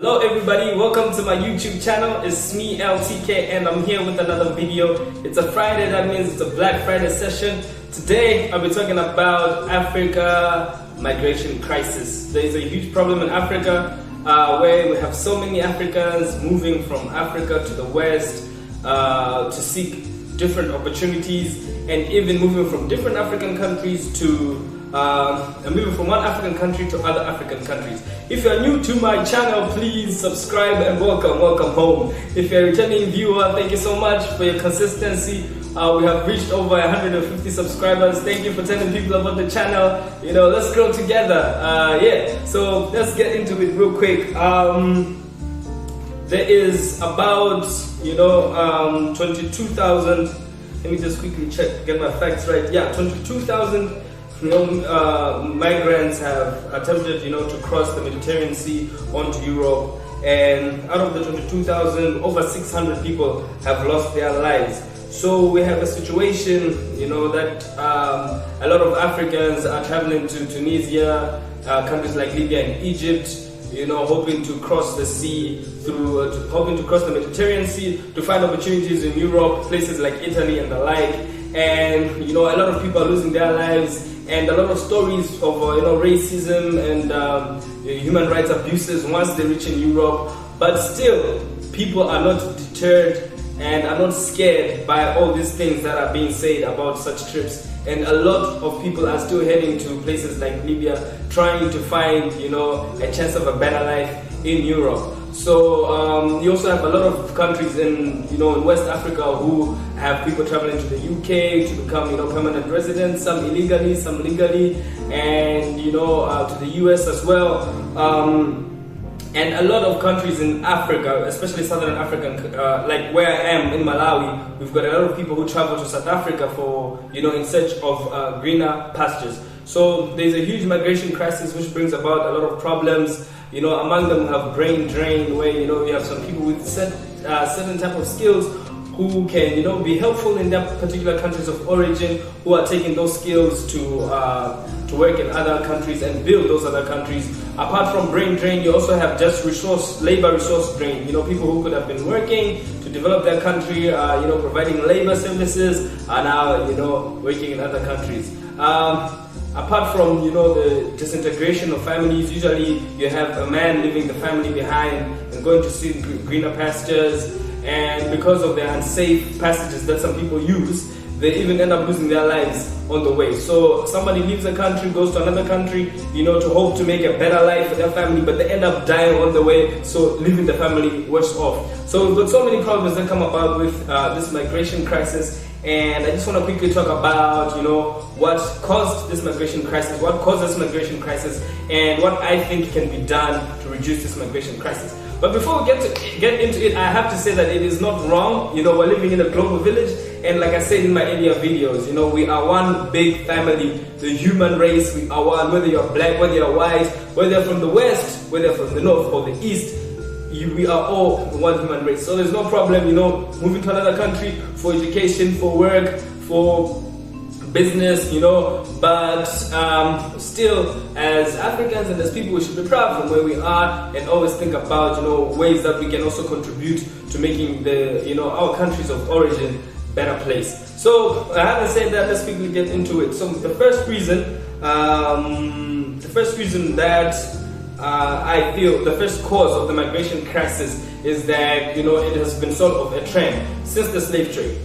Hello everybody, welcome to my YouTube channel. It's me LTK and I'm here with another video. It's a Friday, that means it's a Black Friday session. Today I'll be talking about Africa migration crisis. There is a huge problem in Africa where we have so many Africans moving from Africa to the West to seek different opportunities, and even moving from different African countries to moving from one African country to other African countries. If you're new to my channel, please subscribe and welcome home. If you're a returning viewer, thank you so much for your consistency. We have reached over 150 subscribers. Thank you for telling people about the channel. You know, let's grow together. So let's get into it real quick. There is about 22,000. Let me just quickly check, get my facts right. Yeah, 22,000 migrants have attempted to cross the Mediterranean Sea onto Europe, and out of the 22,000, over 600 people have lost their lives. So we have a situation that a lot of Africans are traveling to Tunisia, countries like Libya and Egypt, hoping to cross the sea hoping to cross the Mediterranean Sea to find opportunities in Europe, places like Italy and the like. And a lot of people are losing their lives, and a lot of stories of racism and human rights abuses once they reach in Europe. But still, people are not deterred and are not scared by all these things that are being said about such trips. And a lot of people are still heading to places like Libya, trying to find a chance of a better life in Europe. So you also have a lot of countries in West Africa who have people traveling to the UK to become permanent residents, some illegally, some legally, and to the US as well. And a lot of countries in Africa, especially Southern Africa, like where I am in Malawi, we've got a lot of people who travel to South Africa for in search of greener pastures. So there's a huge migration crisis which brings about a lot of problems. Among them we have brain drain, where we have some people with certain type of skills who can be helpful in their particular countries of origin, who are taking those skills to work in other countries and build those other countries. Apart from brain drain, you also have just labor resource drain. People who could have been working to develop their country, providing labor services, are now working in other countries. Apart from the disintegration of families, usually you have a man leaving the family behind and going to seek greener pastures, and because of the unsafe passages that some people use, they even end up losing their lives on the way. So somebody leaves a country, goes to another country, to hope to make a better life for their family, but they end up dying on the way, so leaving the family worse off. So we've got so many problems that come about with this migration crisis. And I just want to quickly talk about, what caused this migration crisis, and what I think can be done to reduce this migration crisis. But before we get into it, I have to say that it is not wrong. We're living in a global village, and like I said in my earlier videos, we are one big family, the human race. We are one, whether you're black, whether you're white, whether you're from the west, whether you're from the north or the east. We are all one human race. So there's no problem, moving to another country for education, for work, for business, but still, as Africans and as people, we should be proud from where we are and always think about, ways that we can also contribute to making our countries of origin better place. So having said that, let's quickly get into it. So the first reason that I feel the first cause of the migration crisis is that it has been sort of a trend since the slave trade.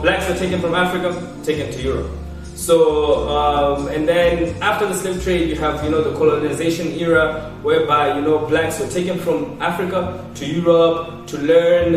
Blacks were taken from Africa, taken to Europe. So and then after the slave trade, you have the colonization era, whereby blacks were taken from Africa to Europe to learn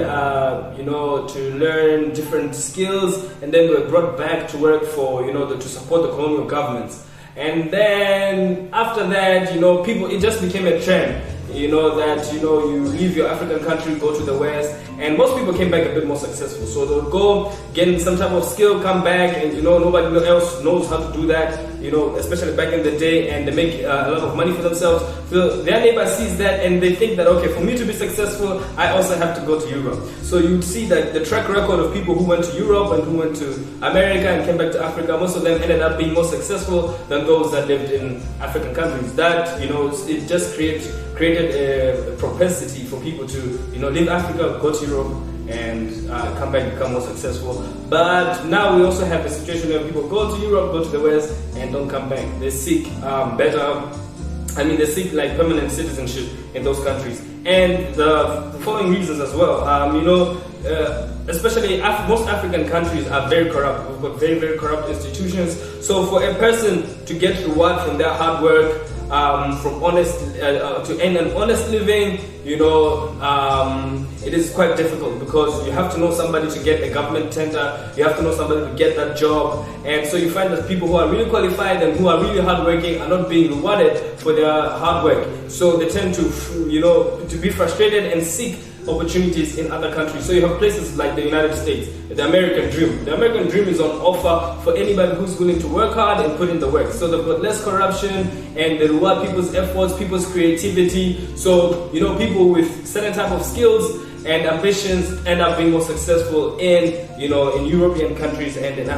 different skills, and then were brought back to work for to support the colonial governments. And then after that, it just became a trend, that you leave your African country, go to the West, and most people came back a bit more successful. So they would go, get some type of skill, come back, and nobody else knows how to do that, especially back in the day, and they make a lot of money for themselves. So their neighbor sees that, and they think that, okay, for me to be successful, I also have to go to Europe. So you'd see that the track record of people who went to Europe and who went to America and came back to Africa, most of them ended up being more successful than those that lived in African countries. That, it just creates created a propensity for people to, leave Africa, go to Europe, and come back, become more successful. But now we also have a situation where people go to Europe, go to the West, and don't come back. They seek they seek like permanent citizenship in those countries. And the following reasons as well. Especially most African countries are very corrupt. We've got very, very corrupt institutions. So for a person to get reward from their hard work, from honest to earn an honest living, it is quite difficult, because you have to know somebody to get a government tender, you have to know somebody to get that job, and so you find that people who are really qualified and who are really hardworking are not being rewarded for their hard work. So they tend to be frustrated and seek opportunities in other countries. So you have places like the United States, the American dream. The American dream is on offer for anybody who's willing to work hard and put in the work. So they've got less corruption, and they reward people's efforts, people's creativity. So, people with certain type of skills and ambitions end up being more successful in European countries and in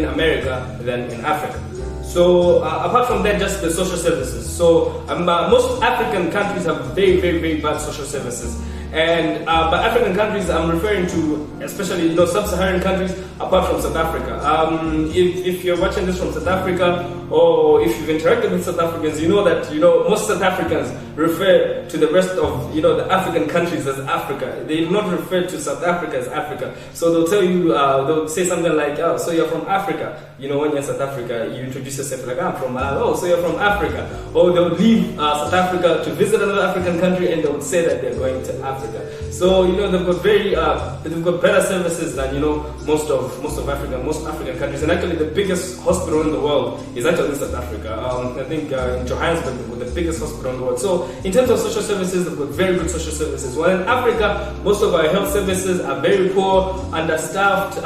America than in Africa. So apart from that, just the social services. So most African countries have very, very, very bad social services. And by African countries, I'm referring to especially sub-Saharan countries apart from South Africa. If you're watching this from South Africa, or if you've interacted with South Africans, you know that most South Africans refer to the rest of the African countries as Africa. They do not refer to South Africa as Africa. So they'll tell you, they'll say something like, "Oh, so you're from Africa." When you're in South Africa, you introduce yourself like, "I'm from Malawi." "Oh, so you're from Africa." Or they'll leave South Africa to visit another African country, and they would say that they're going to Africa. So they've got better services than most African countries. And actually, the biggest hospital in the world is actually in South Africa. I think in Johannesburg, with the biggest hospital in the world. So in terms of social services, they've got very good social services. While in Africa, most of our health services are very poor, understaffed.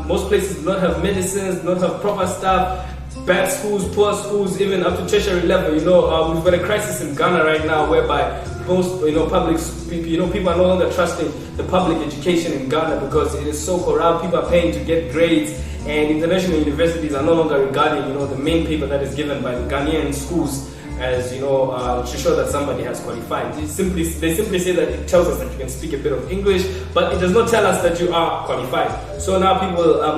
Most places do not have medicines, do not have proper staff. Bad schools, poor schools, even up to tertiary level. We've got a crisis in Ghana right now, whereby most people are no longer trusting the public education in Ghana because it is so corrupt. People are paying to get grades, and international universities are no longer regarding the main paper that is given by the Ghanaian schools as to show that somebody has qualified. They simply say that it tells us that you can speak a bit of English, but it does not tell us that you are qualified. So now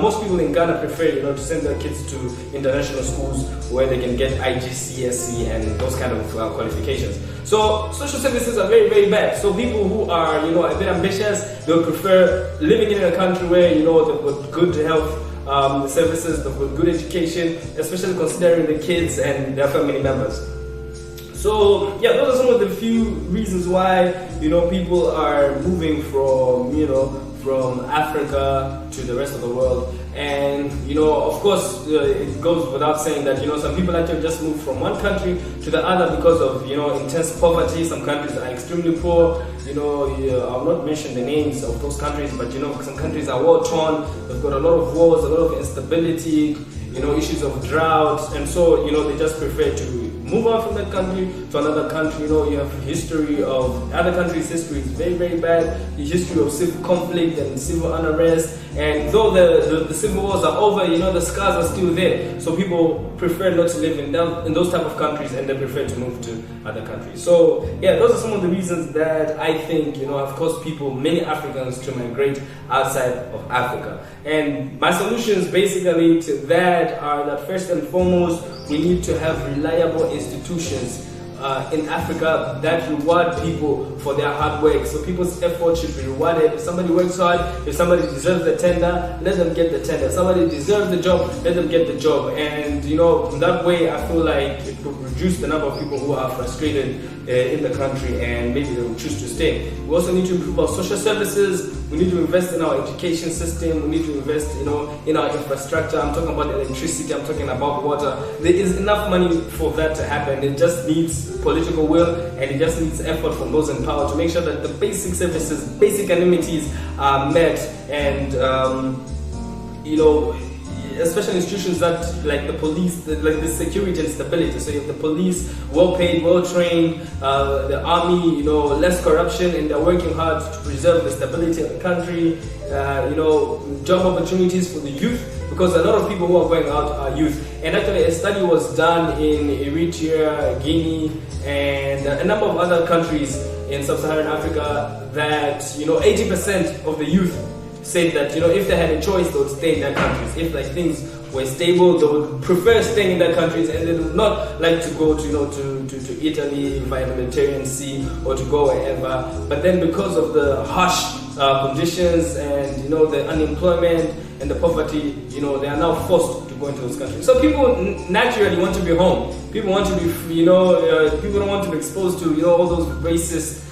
most people in Ghana prefer to send their kids to international schools where they can get IGCSE and those kind of qualifications. So social services are very, very bad. So people who are a bit ambitious, they'll prefer living in a country where they've got good health services, they've got good education, especially considering the kids and their family members. So yeah, those are some of the few reasons why people are moving from Africa to the rest of the world. And of course, it goes without saying that some people actually just move from one country to the other because of intense poverty. Some countries are extremely poor. I'll not mention the names of those countries, but some countries are war torn. They've got a lot of wars, a lot of instability, issues of drought, and so they just prefer to move on from that country to another country. You have history of other countries' history is very, very bad. The history of civil conflict and civil unrest, and though the civil wars are over, the scars are still there. So people prefer not to live in those type of countries, and they prefer to move to other countries. So yeah, those are some of the reasons that I think have caused many Africans to migrate outside of Africa. And my solutions basically to that are that first and foremost, we need to have reliable institutions in Africa that reward people for their hard work. So people's effort should be rewarded. If somebody works hard, if somebody deserves the tender, let them get the tender. If somebody deserves the job, let them get the job. And in that way, I feel like it would reduce the number of people who are frustrated in the country, and maybe they will choose to stay. We also need to improve our social services. We need to invest in our education system. We need to invest, in our infrastructure. I'm talking about electricity. I'm talking about water. There is enough money for that to happen. It just needs political will, and it just needs effort from those in power to make sure that the basic services, basic amenities are met, and especially institutions that like the police, like the security and stability. So you have the police, well paid, well trained, the army, less corruption, and they're working hard to preserve the stability of the country. Job opportunities for the youth, because a lot of people who are going out are youth. And actually a study was done in Eritrea, Guinea, and a number of other countries in sub-Saharan Africa that 80% of the youth said that if they had a choice, they would stay in their countries. If like things were stable, they would prefer staying in their countries, and they would not like to go to Italy via the Mediterranean Sea or to go wherever. But then because of the harsh conditions and the unemployment and the poverty, they are now forced to go into those countries. So people naturally want to be home. People want to be, people don't want to be exposed to all those racist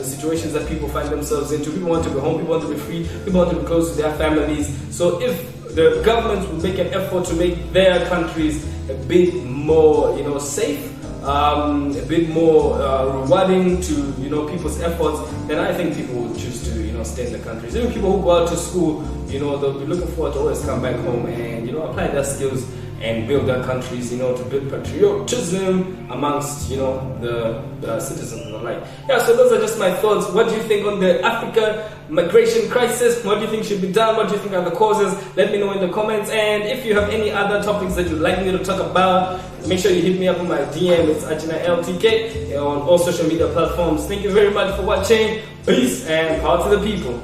situations that people find themselves into. People want to be home, people want to be free, people want to be close to their families. So if the governments will make an effort to make their countries a bit more safe, a bit more rewarding to people's efforts, then I think people will choose to stay in the countries. Even people who go out to school, they'll be looking forward to always come back home and apply their skills and build their countries, to build patriotism amongst, the citizens and the like. Yeah, so those are just my thoughts. What do you think on the Africa migration crisis? What do you think should be done? What do you think are the causes? Let me know in the comments. And if you have any other topics that you'd like me to talk about, make sure you hit me up on my DM. It's Ajina LTK on all social media platforms. Thank you very much for watching. Peace and power to the people.